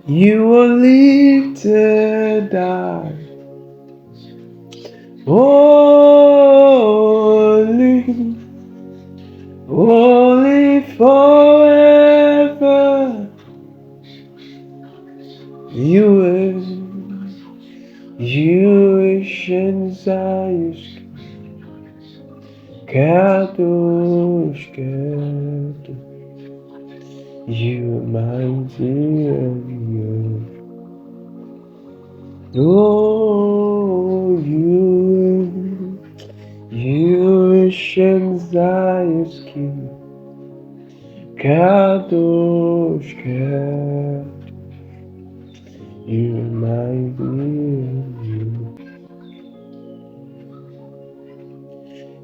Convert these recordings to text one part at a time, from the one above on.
You were lifted high. Holy, holy forever. You ancient Zion. Kadosh, Kadosh, you are mighty and oh, you ancient Zion's King. Kadosh, Kadosh, you are mighty and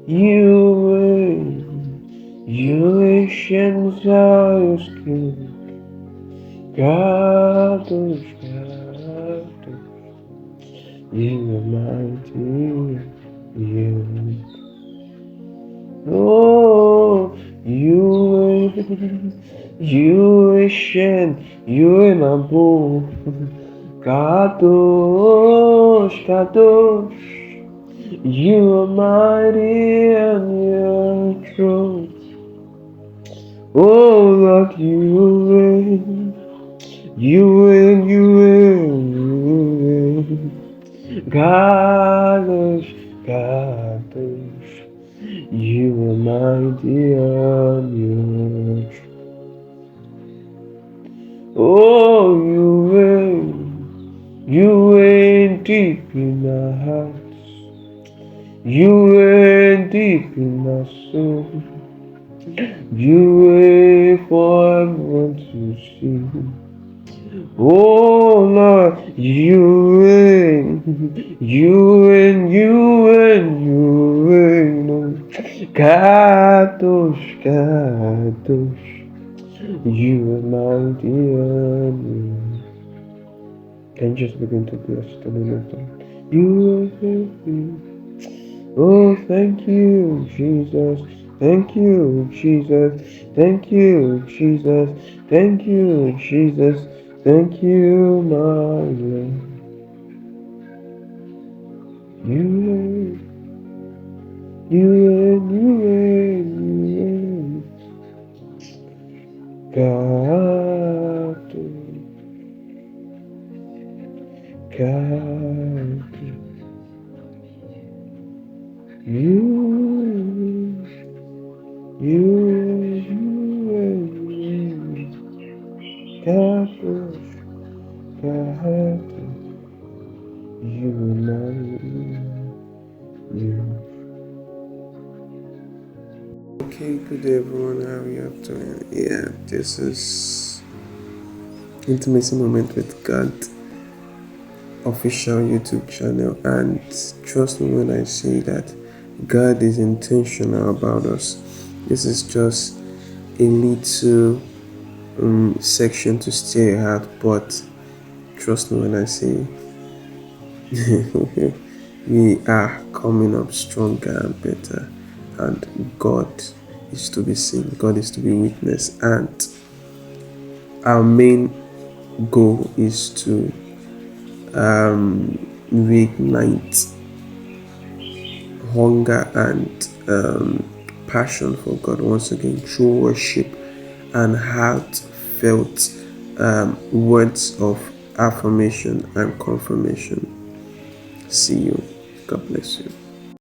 you ancient Zion's King. Kadosh, Kadosh, you are mighty, you. Oh, you ancient, you are my boy. Kadosh, Kadosh, you are mighty and you're true. Oh, Lord, you reign. You win, you win, you win. Kadosh, Kadosh, you are mighty and you're true. Oh, you reign deep in our hearts. You reign deep in our soul. You reign for everyone to see. Oh Lord, you reign, you reign, you reign, you reign. Oh, Kadosh, Kadosh, you are mighty and you. Can you just begin to bless the name of God? You are happy. Oh, thank you, Jesus. Thank you, Jesus. Thank you, Jesus. Thank you, Jesus. Thank you, my Lord. You reign, you reign, you reign, you reign. God, God, you reign. God, God, you know you. Okay, good day everyone, how are you up doing? Yeah, this is Intimacy Moment with God official YouTube channel, and trust me when I say that God is intentional about us. This is just a little section to stay at, but trust me when I say we are coming up stronger and better, and God is to be seen, God is to be witnessed, and our main goal is to reignite hunger and passion for God once again through worship and heartfelt words of affirmation and confirmation. See you. God bless you.